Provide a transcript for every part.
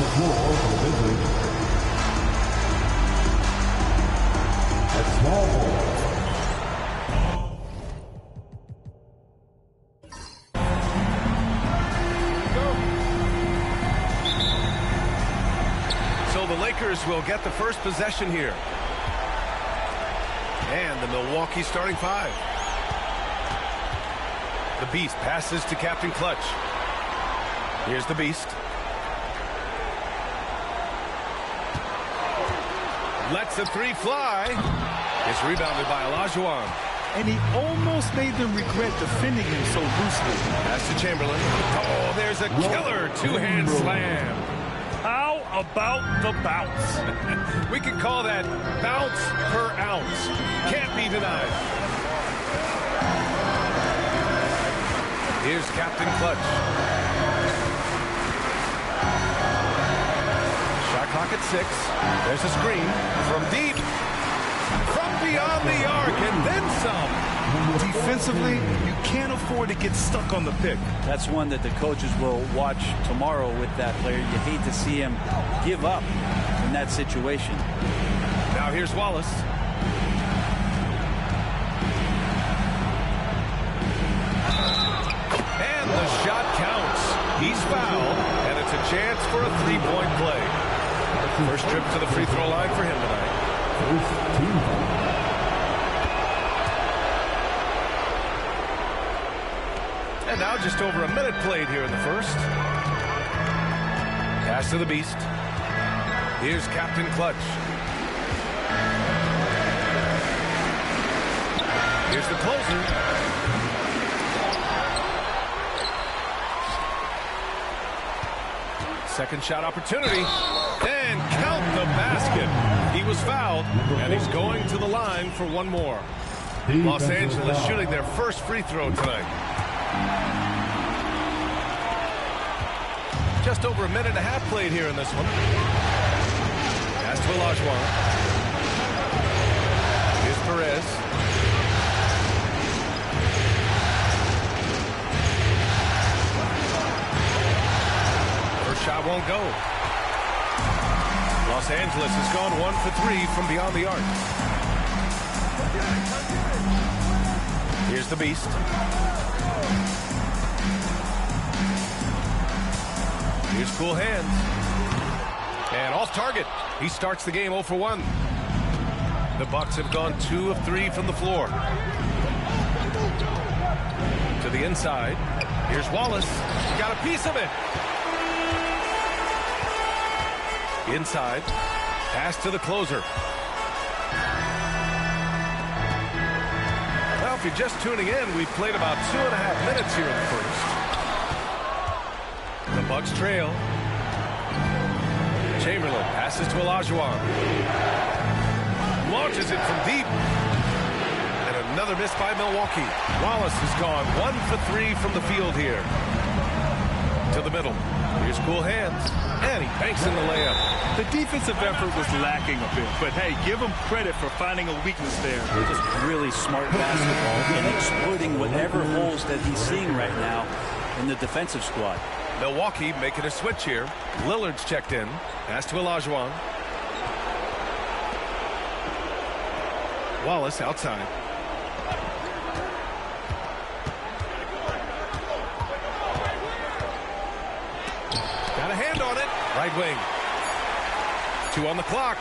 the floor for the big league. At small ball. So the Lakers will get the first possession here. And the Milwaukee starting five. The Beast passes to Captain Clutch. Here's the Beast. Lets the three fly. It's rebounded by Olajuwon. And he almost made them regret defending him so loosely. Pass to Chamberlain. Oh, there's a killer two-hand slam. How about the bounce? We can call that bounce per ounce. Can't be denied. Here's Captain Clutch. Shot clock at 6. There's a screen from deep. From beyond the arc and then some. Defensively, you can't afford to get stuck on the pick. That's one that the coaches will watch tomorrow with that player. You hate to see him give up in that situation. Now here's Wallace. And the shot counts. He's fouled, and it's a chance for a three-point play. First trip to the free throw line for him tonight. And now just over a minute played here in the first. Pass to the Beast. Here's Captain Clutch. Here's the closer. Second shot opportunity. And count the basket. He was fouled, and he's going to the line for one more. Los Angeles shooting their first free throw tonight. Just over a minute and a half played here in this one. Pass to Olajuwon. Here's Perez. First shot won't go. Los Angeles has gone 1 for 3 from beyond the arc. Here's the Beast. Here's Cool Hands. And off target. He starts the game 0 for 1. The Bucks have gone 2 of 3 from the floor. To the inside. Here's Wallace. Got a piece of it. Inside. Pass to the closer. Well, if you're just tuning in, we've played about 2.5 minutes here in the first. The Bucks trail. Chamberlain passes to Olajuwon. Launches it from deep. And another miss by Milwaukee. Wallace has gone 1 for 3 from the field here. To the middle. Here's Cool Hands. And he banks in the layup. The defensive effort was lacking a bit, but hey, give him credit for finding a weakness there. Just really smart basketball and exploiting whatever holes that he's seeing right now in the defensive squad. Milwaukee making a switch here. Lillard's checked in. Pass to Olajuwon. Wallace outside. Got a hand on it. Right wing. 2 on the clock.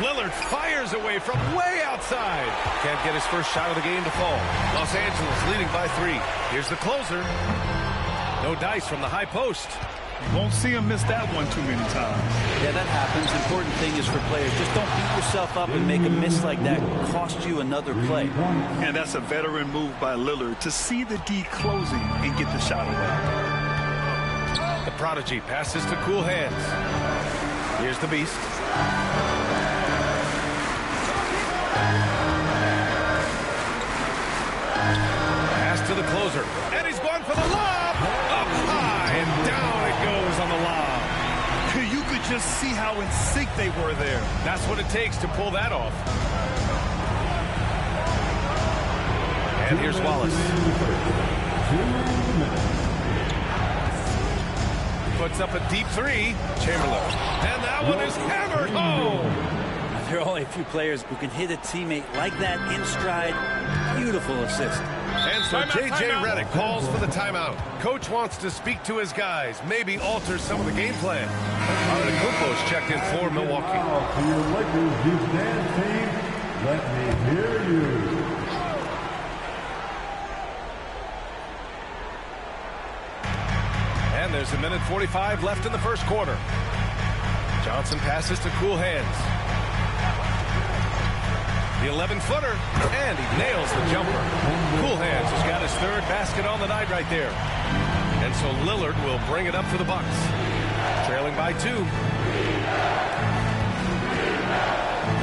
Lillard fires away from way outside. Can't get his first shot of the game to fall. Los Angeles leading by 3. Here's the closer. No dice from the high post. You won't see him miss that one too many times. Yeah, that happens. Important thing is for players, just don't beat yourself up and make a miss like that cost you another play. And that's a veteran move by Lillard to see the D closing and get the shot away. The prodigy passes to Cool Hands. Here's the Beast. Pass to the closer. And he's going for the lob. Up high and down it goes on the lob. You could just see how in sync they were there. That's what it takes to pull that off. And here's Wallace. puts up a deep three. Chamberlain. And that one is hammered home. There are only a few players who can hit a teammate like that in stride. Beautiful assist. And so J.J. Redick calls for the timeout. Coach wants to speak to his guys, maybe alter some of the game plan. Antetokounmpo's checked in for Milwaukee. To your Lakers Houston team, let me hear you. And there's 1:45 left in the first quarter. Johnson passes to Cool Hands. The 11-footer, and he nails the jumper. Cool Hands has got his third basket on the night right there. And so Lillard will bring it up for the Bucks. Trailing by 2.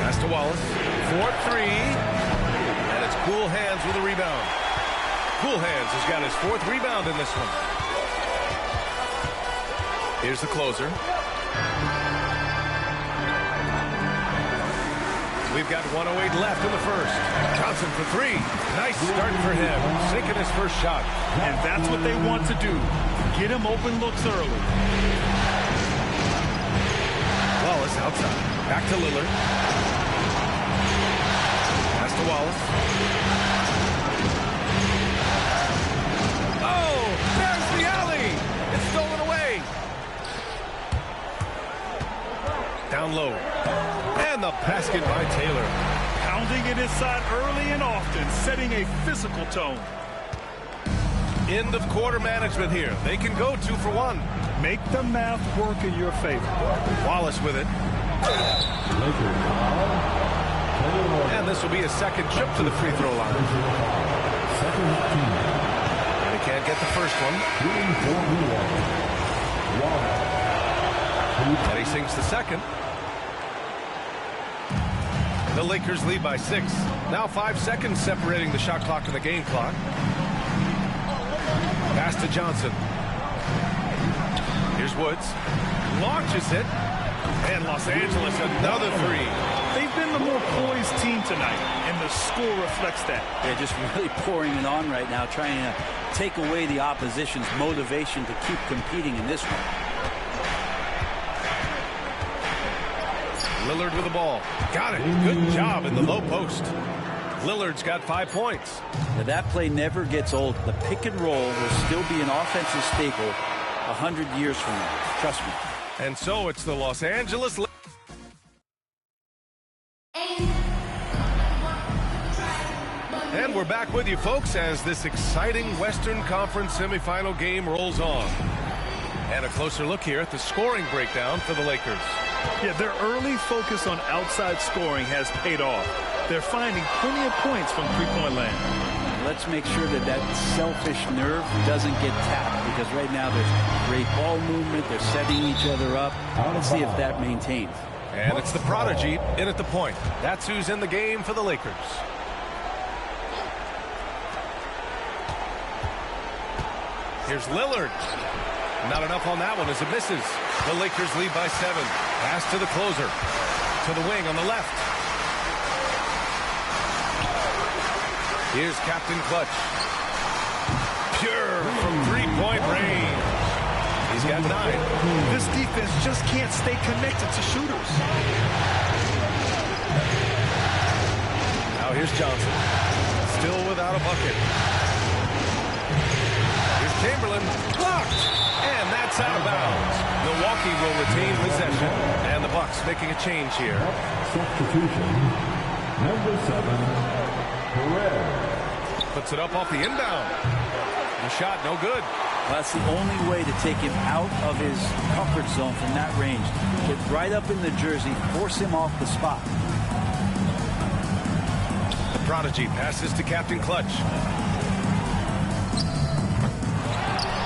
Pass to Wallace. 4-3. And it's Cool Hands with a rebound. Cool Hands has got his 4th rebound in this one. Here's the closer. We've got 1:08 left in the first. Johnson for 3. Nice start for him. Sinking his first shot. And that's what they want to do. Get him open looks early. Wallace outside. Back to Lillard. Pass to Wallace. Oh, there's the alley. It's stolen away. Down low. And the basket by Taylor. Pounding it inside early and often, setting a physical tone. End of quarter management here. They can go 2 for 1. Make the math work in your favor. Wallace with it. Lakers foul. Taylor. And this will be a second trip to the free throw line. Second team. And he can't get the first one. 3 for Milwaukee. Wallace. And he sinks the second. The Lakers lead by 6. Now 5 seconds separating the shot clock and the game clock. Pass to Johnson. Here's Woods. Launches it. And Los Angeles another 3. They've been the more poised team tonight, and the score reflects that. They're just really pouring it on right now, trying to take away the opposition's motivation to keep competing in this one. Lillard with the ball. Got it. Good job in the low post. Lillard's got 5 points. Now that play never gets old. The pick and roll will still be an offensive staple 100 years from now. Trust me. And so it's the Los Angeles. And we're back with you, folks, as this exciting Western Conference semifinal game rolls on. And a closer look here at the scoring breakdown for the Lakers. Yeah, their early focus on outside scoring has paid off. They're finding plenty of points from three-point land. Let's make sure that that selfish nerve doesn't get tapped, because right now there's great ball movement. They're setting each other up. Let's see if that maintains. And it's the prodigy in at the point. That's who's in the game for the Lakers. Here's Lillard. Not enough on that one as it misses. The Lakers lead by 7. Pass to the closer. To the wing on the left. Here's Captain Clutch. Pure from three-point range. He's got 9. This defense just can't stay connected to shooters. Now here's Johnson. Still without a bucket. Here's Chamberlain. Blocked. And that's out of bounds. Milwaukee will retain possession. And the Bucks making a change here. Substitution. Number 7, Perez. Puts it up off the inbound. The shot no good. Well, that's the only way to take him out of his comfort zone from that range. Get right up in the jersey, force him off the spot. The prodigy passes to Captain Clutch.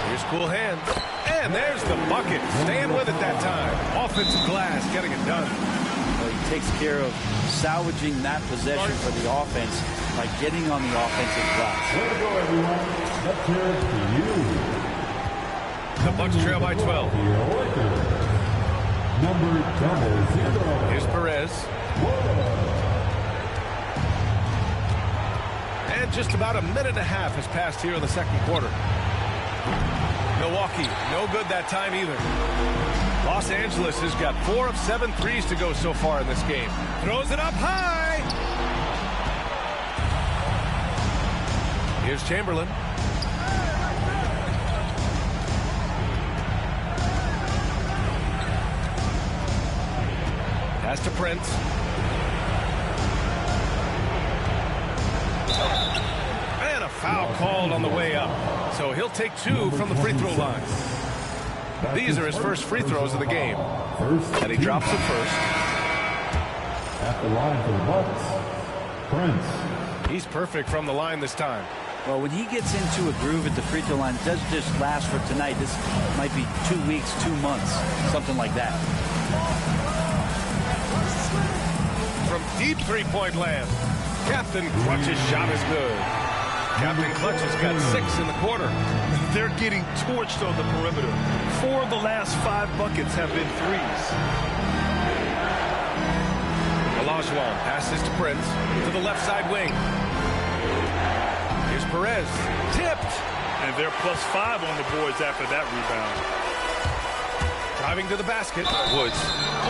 Here's Cool Hands. And there's the bucket. Staying with it that time. Offensive glass getting it done. Well, he takes care of salvaging that possession for the offense by getting on the offensive glass. Way to go, everyone. Let's hear it for you. The Bucks trail by 12. The Lakers. Number 00. Here's Perez. And just about a minute and a half has passed here in the second quarter. Milwaukee, no good that time either. Los Angeles has got 4 of 7 threes to go so far in this game. Throws it up high. Here's Chamberlain. Pass to Prince. And a foul called on the way up. So he'll take 2 from the free throw line. These are his first free throws of the game. And he drops it first. At the line for the Bucks, Prince. He's perfect from the line this time. Well, when he gets into a groove at the free throw line, it doesn't just last for tonight. This might be 2 weeks, 2 months, something like that. From deep three-point land, Captain Clutch's shot is good. Captain Clutch has got 6 in the quarter. They're getting torched on the perimeter. 4 of the last 5 buckets have been threes. Olajuwon passes to Prince to the left side wing. Here's Perez. Tipped. And they're +5 on the boards after that rebound. Driving to the basket. Woods.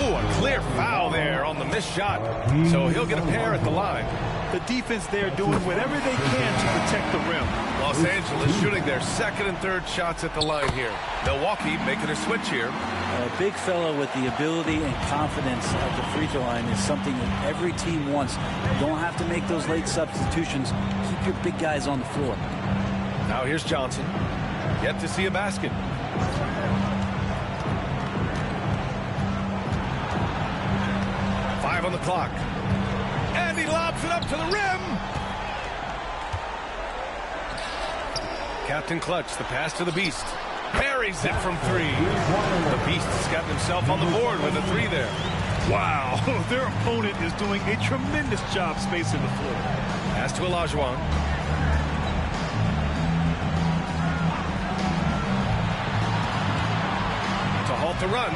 Oh, a clear foul there on the missed shot. So he'll get a pair at the line. The defense there doing whatever they can to protect the rim. Los Angeles shooting their second and third shots at the line here. Milwaukee making a switch here. A big fellow with the ability and confidence at the free throw line is something that every team wants. You don't have to make those late substitutions. Keep your big guys on the floor. Now here's Johnson. Yet to see a basket. On the clock. And he lobs it up to the rim. Captain Clutch, the pass to the Beast. Buries it from 3. The Beast has gotten himself on the board with a 3 there. Wow, their opponent is doing a tremendous job spacing the floor. Pass to Olajuwon. To halt the run.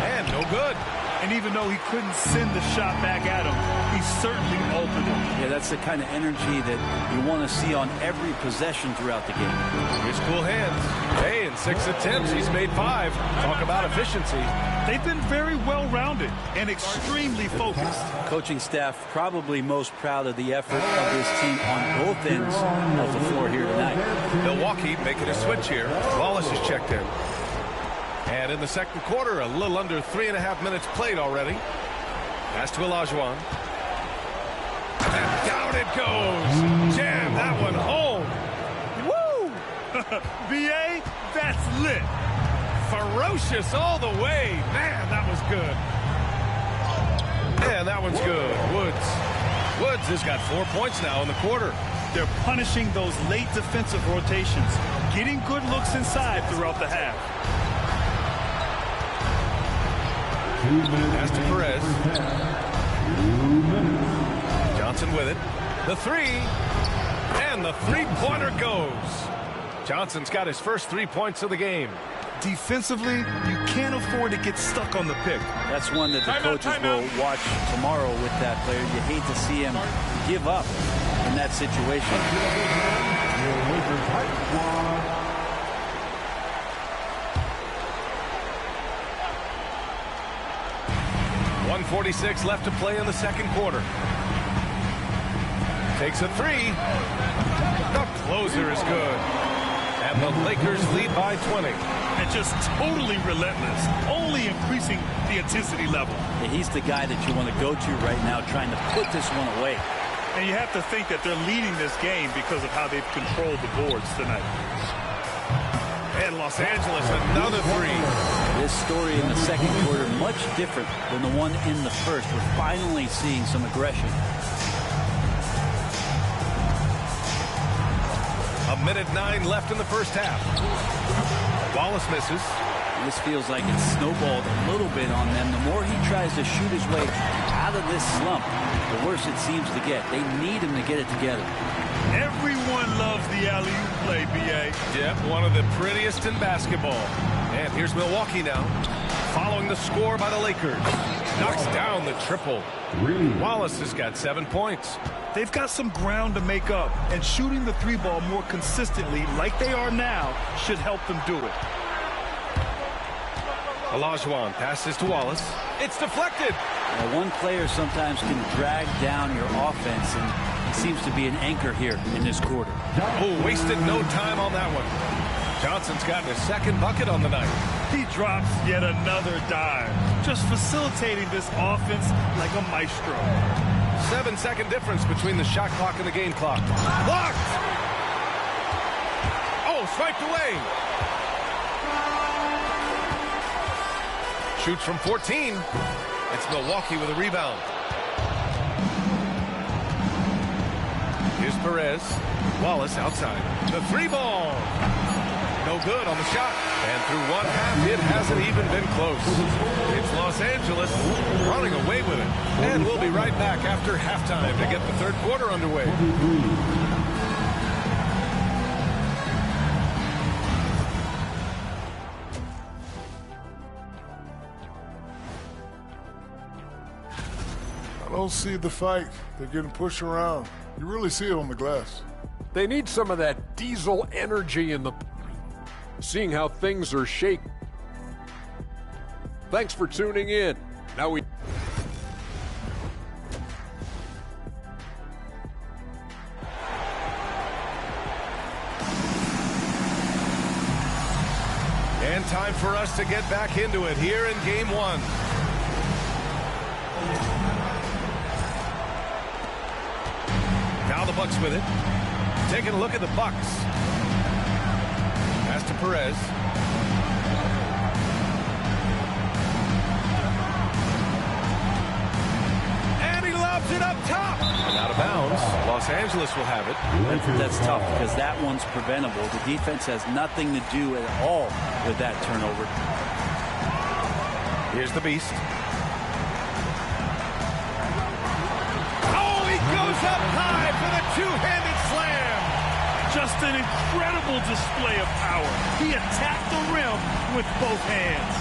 And no good. And even though he couldn't send the shot back at him, he certainly altered it. Yeah, that's the kind of energy that you want to see on every possession throughout the game. Here's cool hands. Hey, in 6 attempts, he's made 5. Talk about efficiency. They've been very well-rounded and extremely focused. Coaching staff probably most proud of the effort of this team on both ends of the floor here tonight. Milwaukee making a switch here. Wallace is checked in. And in the second quarter, a little under 3.5 minutes played already. Pass to Olajuwon. And down it goes. Jam that one home. Woo! B.A., that's lit. Ferocious all the way. Man, that was good. And that one's good. Woods has got 4 points now in the quarter. They're punishing those late defensive rotations, getting good looks inside throughout the half. Pass to Perez. 2 minutes. Johnson with it. The 3. And the three-pointer goes. Johnson's got his first 3 points of the game. Defensively, you can't afford to get stuck on the pick. That's one that the coaches will watch tomorrow with that player. You hate to see him give up in that situation. Your Lakers Hype Squad. 1:46 left to play in the second quarter. Takes a 3. The closer is good. And the Lakers lead by 20. And just totally relentless, only increasing the intensity level. Yeah, he's the guy that you want to go to right now, trying to put this one away. And you have to think that they're leading this game because of how they've controlled the boards tonight. And Los Angeles, another 3. This story in the second quarter, much different than the one in the first. We're finally seeing some aggression. 1:09 left in the first half. Wallace misses. This feels like it's snowballed a little bit on them. The more he tries to shoot his way out of this slump, the worse it seems to get. They need him to get it together. Everyone loves the alley-oop play, B.A. Yep, one of the prettiest in basketball. And here's Milwaukee now, following the score by the Lakers. Knocks down the triple. Wallace has got 7 points. They've got some ground to make up, and shooting the three ball more consistently like they are now should help them do it. Olajuwon passes to Wallace. It's deflected. Now, one player sometimes can drag down your offense, and he seems to be an anchor here in this quarter. Oh, wasted no time on that one. Johnson's gotten his second bucket on the night. He drops yet another dime, just facilitating this offense like a maestro. 7-second difference between the shot clock and the game clock. Blocked! Oh, swiped away. Shoots from 14. It's Milwaukee with a rebound. Here's Perez. Wallace outside. The three ball. No good on the shot. And through one half, it hasn't even been close. It's Los Angeles running away with it. And we'll be right back after halftime to get the third quarter underway. I don't see the fight. They're getting pushed around. You really see it on the glass. They need some of that diesel energy in the... Seeing how things are shaking. Thanks for tuning in. Now we... And time for us to get back into it here in game one. Now the Bucks with it. Taking a look at the Bucks. Pass to Perez. And he lobs it up top. And out of bounds. Los Angeles will have it. That's tough because that one's preventable. The defense has nothing to do at all with that turnover. Here's the Beast. Oh, he goes up high for the two-handed slam. Just an incredible display of power. He attacked the rim with both hands.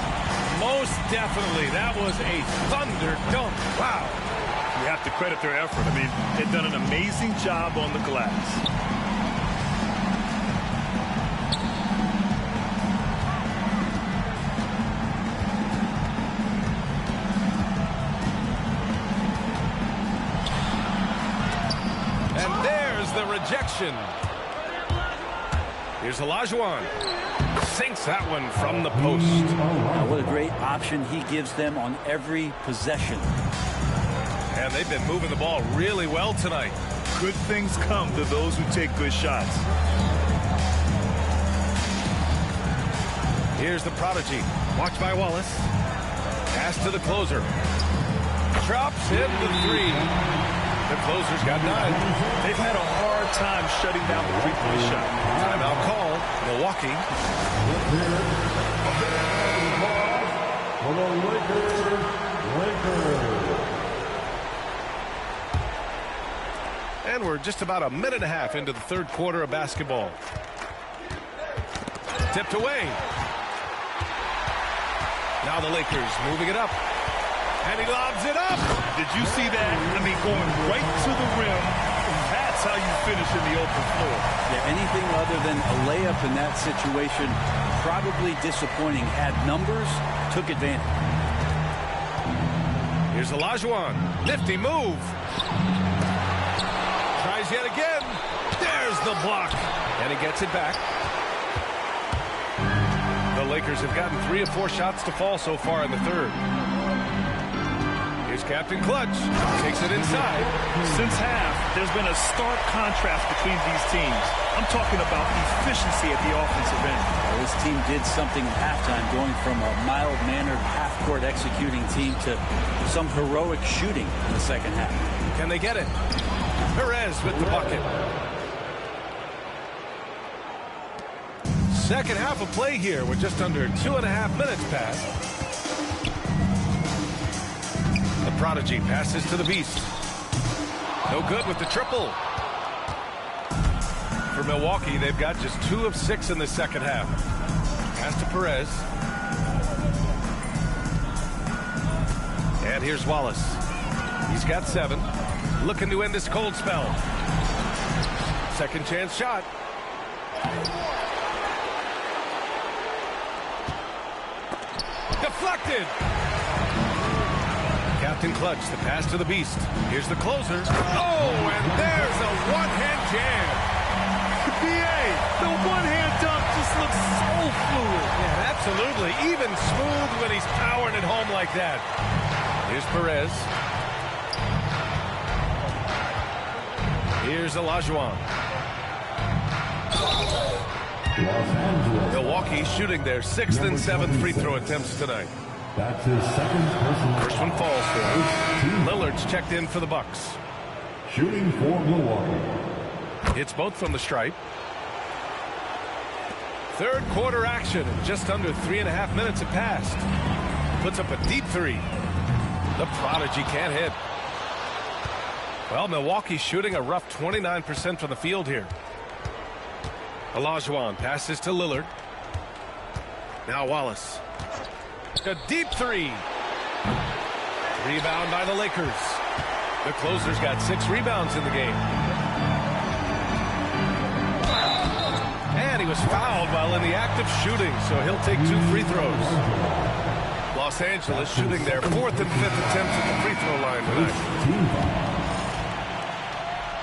Most definitely. That was a thunder dunk. Wow. You have to credit their effort. I mean, they've done an amazing job on the glass. And there's the rejection. Here's Olajuwon. Sinks that one from the post. Now, what a great option he gives them on every possession. And they've been moving the ball really well tonight. Good things come to those who take good shots. Here's the prodigy. Watched by Wallace. Pass to the closer. Drops in the three. The closer's got 9. They've had a hard time shutting down the three-point shot. Timeout call. Milwaukee. For the Lakers. And we're just about a minute and a half into the third quarter of basketball. Tipped away. Now the Lakers moving it up. And he lobs it up. Did you see that? I mean, going right to the rim. That's how you finish in the open floor. Yeah, anything other than a layup in that situation, probably disappointing. Had numbers, took advantage. Here's Olajuwon. Nifty move. Tries yet again. There's the block. And he gets it back. The Lakers have gotten 3 of 4 shots to fall so far in the third. Here's Captain Clutch. Takes it inside. Since half, there's been a stark contrast between these teams. I'm talking about efficiency at the offensive end. Well, this team did something at halftime, going from a mild-mannered half-court executing team to some heroic shooting in the second half. Can they get it? Perez with the bucket. Second half of play here with just under 2.5 minutes passed. The prodigy passes to the Beast. No good with the triple. For Milwaukee, they've got just 2 of 6 in the second half. Pass to Perez. And here's Wallace. He's got 7. Looking to end this cold spell. Second chance shot. Deflected. Captain Clutch, the pass to the beast. Here's the closer. Oh, and there's a one-hand jam. BA, the one-hand dunk just looks so fluid. Yeah, absolutely. Even smooth when he's powering it home like that. Here's Perez. Here's Olajuwon. Milwaukee shooting their 6th and 7th free throw attempts tonight. That's his second personal. First one falls for him. Lillard's checked in for the Bucks. Shooting for Milwaukee. Hits both from the stripe. Third quarter action. Just under 3.5 minutes have passed. Puts up a deep 3. The prodigy can't hit. Well, Milwaukee's shooting a rough 29% from the field here. Olajuwon passes to Lillard. Now Wallace. A deep 3. Rebound by the Lakers. The closer's got 6 rebounds in the game. And he was fouled while in the act of shooting, so he'll take 2 free throws. Los Angeles shooting their 4th and 5th attempts at the free throw line tonight.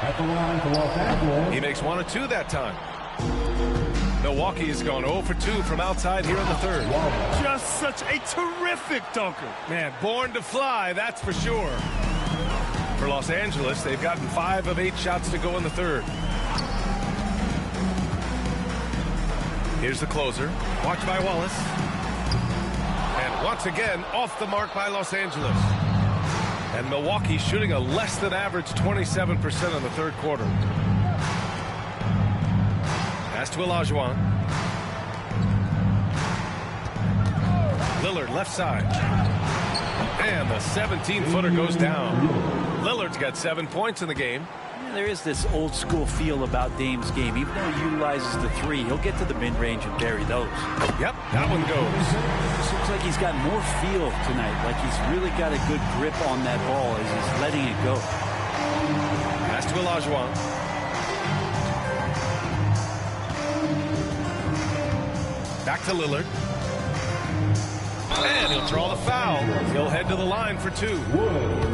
At the line for Los Angeles. He makes 1 of 2 that time. Milwaukee has gone 0 for 2 from outside here in the third. Just such a terrific dunker. Man, born to fly, that's for sure. For Los Angeles, they've gotten 5 of 8 shots to go in the third. Here's the closer. Watched by Wallace. And once again, off the mark by Los Angeles. And Milwaukee shooting a less than average 27% in the third quarter. Pass to Olajuwon. Lillard left side. And the 17-footer goes down. Lillard's got 7 points in the game. There is this old school feel about Dame's game. Even though he utilizes the 3, he'll get to the mid-range and bury those. Yep, that one goes. Seems like he's got more feel tonight. Like he's really got a good grip on that ball as he's letting it go. Pass to Olajuwon. Back to Lillard. And he'll draw the foul. He'll head to the line for 2. I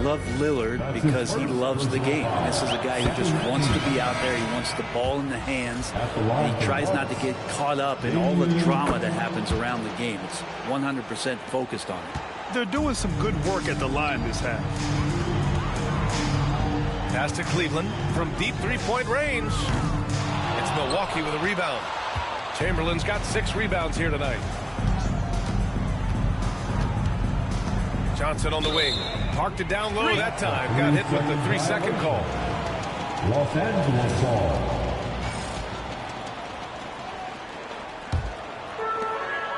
love Lillard because he loves the game. This is a guy who just wants to be out there. He wants the ball in the hands. And he tries not to get caught up in all the drama that happens around the game. It's 100% focused on it. They're doing some good work at the line this half. Pass to Cleveland from deep 3-point range. It's Milwaukee with a rebound. Chamberlain's got 6 rebounds here tonight. Johnson on the wing. Parked it down low that time. Got hit with the 3-second call. Los Angeles ball.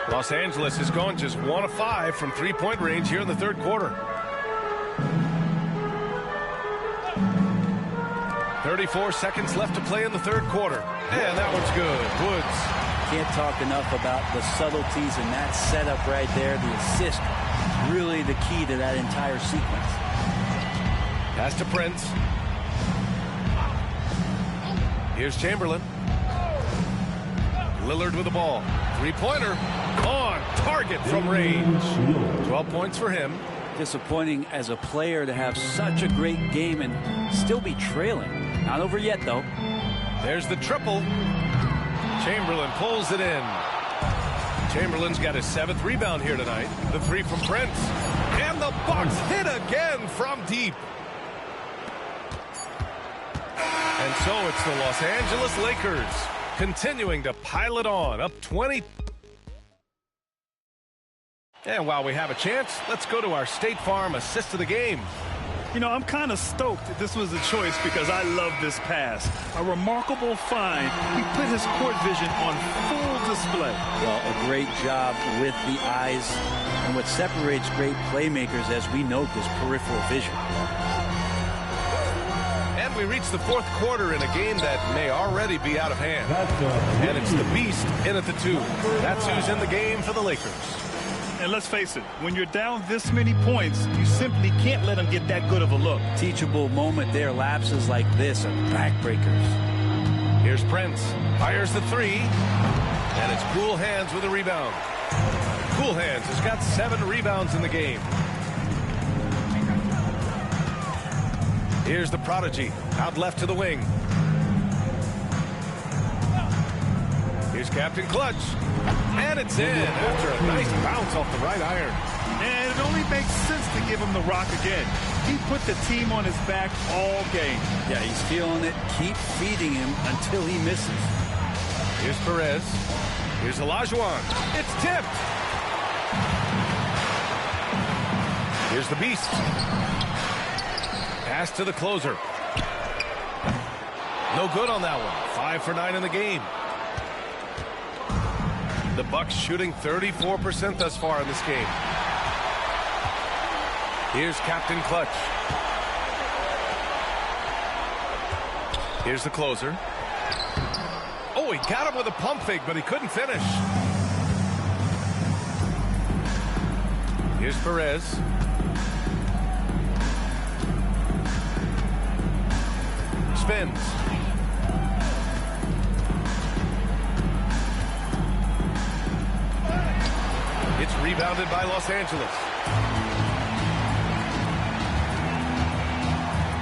Los Angeles has gone just 1 of 5 from 3-point range here in the third quarter. 34 seconds left to play in the third quarter. And that one's good. Woods. Can't talk enough about the subtleties in that setup right there. The assist, really the key to that entire sequence. Pass to Prince. Here's Chamberlain. Lillard with the ball. 3-pointer on target from range. 12 points for him. Disappointing as a player to have such a great game and still be trailing. Not over yet, though. There's the triple. Chamberlain pulls it in. Chamberlain's got his 7th rebound here tonight. The 3 from Prince. And the Bucks hit again from deep. And so it's the Los Angeles Lakers continuing to pile it on, up 20. And while we have a chance, let's go to our State Farm assist of the game. You know, I'm kind of stoked that this was a choice because I love this pass. A remarkable find. He put his court vision on full display. Well, a great job with the eyes. And what separates great playmakers, as we note, is peripheral vision. And we reach the fourth quarter in a game that may already be out of hand. And it's the Beast in at the 2. That's who's in the game for the Lakers. And let's face it, when you're down this many points, you simply can't let them get that good of a look. Teachable moment there. Lapses like this are backbreakers. Here's Prince. Fires the three. And it's Cool Hands with a rebound. Cool Hands has got 7 rebounds in the game. Here's the Prodigy. Out left to the wing. Here's Captain Clutch. And it's in after a nice bounce off the right iron. And it only makes sense to give him the rock again. He put the team on his back all game. Yeah, he's feeling it. Keep feeding him until he misses. Here's Perez. Here's Olajuwon. It's tipped. Here's the Beast. Pass to the closer. No good on that one. 5 for 9 in the game. The Bucks shooting 34% thus far in this game. Here's Captain Clutch. Here's the closer. Oh, he got him with a pump fake, but he couldn't finish. Here's Perez. Spins. It's rebounded by Los Angeles.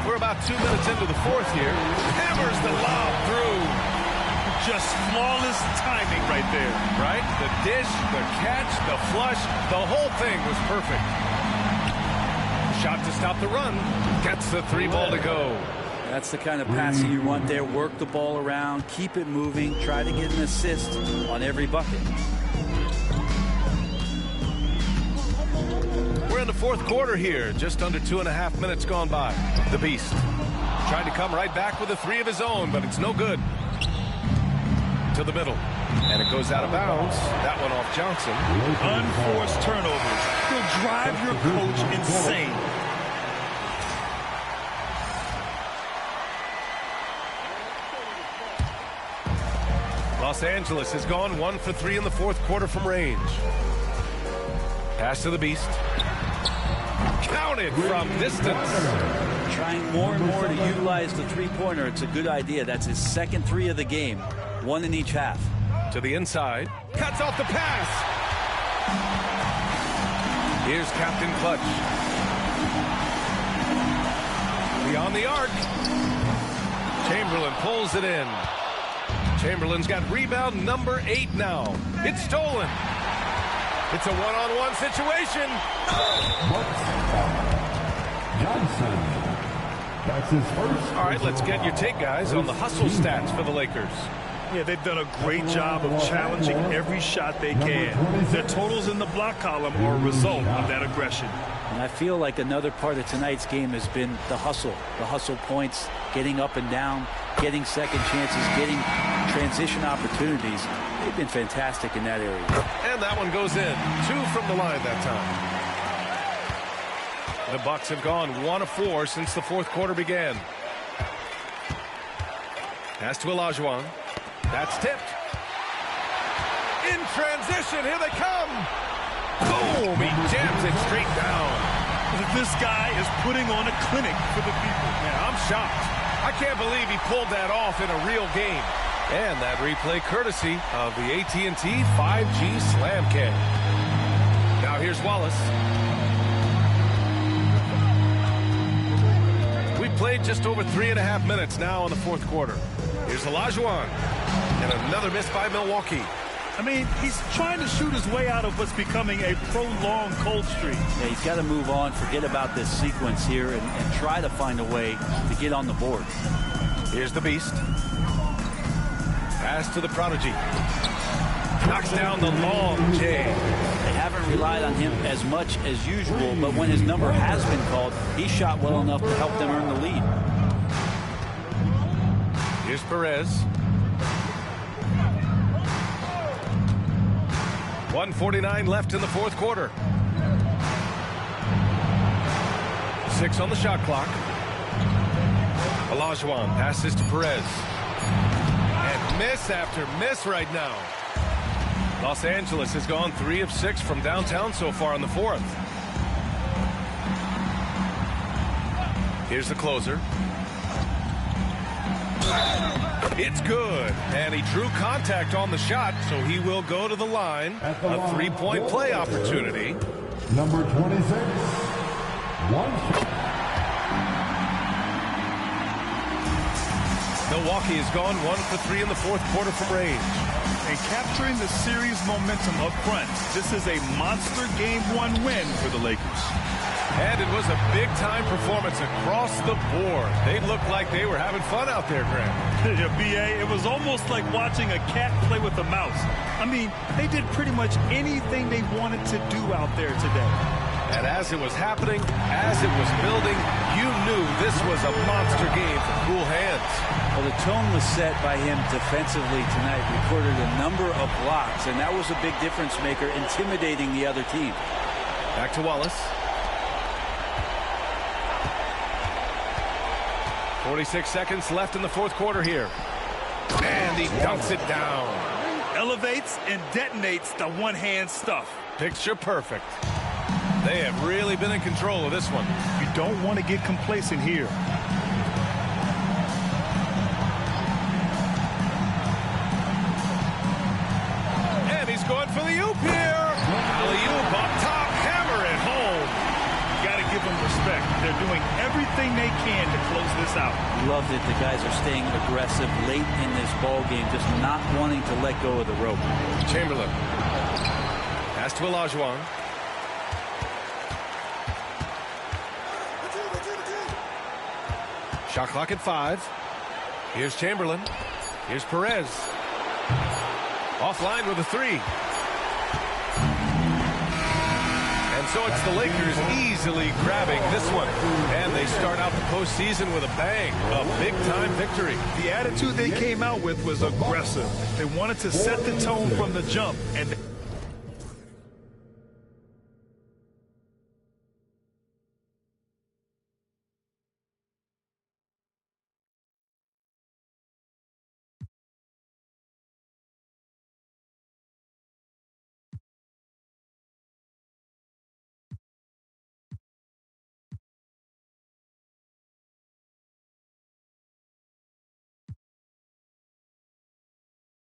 We're about 2 minutes into the fourth here. Hammers the lob through. Just flawless timing right there. Right? The dish, the catch, the flush, the whole thing was perfect. Shot to stop the run. Gets the 3-ball to go. That's the kind of passing you want there. Work the ball around, keep it moving, try to get an assist on every bucket. We're in the fourth quarter here. Just under 2.5 minutes gone by. The Beast trying to come right back with a 3 of his own, but it's no good. To the middle. And it goes out of bounds. That one off Johnson. Unforced turnovers. He'll drive your coach insane. Los Angeles has gone 1 for 3 in the fourth quarter from range. Pass to the Beast. Counted from distance. Trying more and more to utilize the three-pointer. It's a good idea. That's his second 3 of the game. 1 in each half. To the inside. Cuts off the pass. Here's Captain Clutch. Beyond the arc. Chamberlain pulls it in. Chamberlain's got rebound number 8 now. It's stolen. It's a one-on-one situation. Johnson. That's his first. All right, let's get your take, guys, on the hustle stats for the Lakers. Yeah, they've done a great job of challenging every shot they can. Their totals in the block column are a result of that aggression. And I feel like another part of tonight's game has been the hustle points, getting up and down, getting second chances, getting transition opportunities. They've been fantastic in that area. And that one goes in. 2 from the line that time. The Bucks have gone 1 of 4 since the fourth quarter began. Pass to Olajuwon. That's tipped. In transition, here they come. Boom, he jams it straight down. This guy is putting on a clinic for the people. Yeah, I'm shocked. I can't believe he pulled that off in a real game. And that replay courtesy of the AT&T 5G Slam Cam. Now here's Wallace. We played just over 3.5 minutes now in the fourth quarter. Here's Olajuwon. And another miss by Milwaukee. I mean, he's trying to shoot his way out of what's becoming a prolonged cold streak. Yeah, he's got to move on, forget about this sequence here, and try to find a way to get on the board. Here's the Beast. Pass to the Prodigy. Knocks down the long J. They haven't relied on him as much as usual, but when his number has been called, he shot well enough to help them earn the lead. Here's Perez. 1:49 left in the fourth quarter. 6 on the shot clock. Olajuwon passes to Perez. And miss after miss right now. Los Angeles has gone 3 of 6 from downtown so far in the fourth. Here's the closer. It's good. And he drew contact on the shot, so he will go to the line. A three-point play opportunity. Number 26. Milwaukee has gone 1 for 3 in the fourth quarter from range. And capturing the series momentum up front, this is a monster Game 1 win for the Lakers. And it was a big-time performance across the board. They looked like they were having fun out there, Grant. Yeah, B.A., it was almost like watching a cat play with a mouse. I mean, they did pretty much anything they wanted to do out there today. And as it was happening, as it was building, you knew this was a monster game for cool hands. Well, the tone was set by him defensively tonight. Recorded a number of blocks, and that was a big difference maker, intimidating the other team. Back to Wallace. 46 seconds left in the fourth quarter here. And he dunks it down. Elevates and detonates the one-hand stuff. Picture perfect. They have really been in control of this one. You don't want to get complacent here. And he's going for the oop here. Alley-oop up top, hammer it home. Got to give them respect. They're doing everything they can to close this out. Love that the guys are staying aggressive late in this ball game, just not wanting to let go of the rope. Chamberlain. Pass to Olajuwon. Shot clock at 5. Here's Chamberlain. Here's Perez. Offline with a 3. And so it's the Lakers easily grabbing this one. And they start out the postseason with a bang. A big-time victory. The attitude they came out with was aggressive. They wanted to set the tone from the jump, and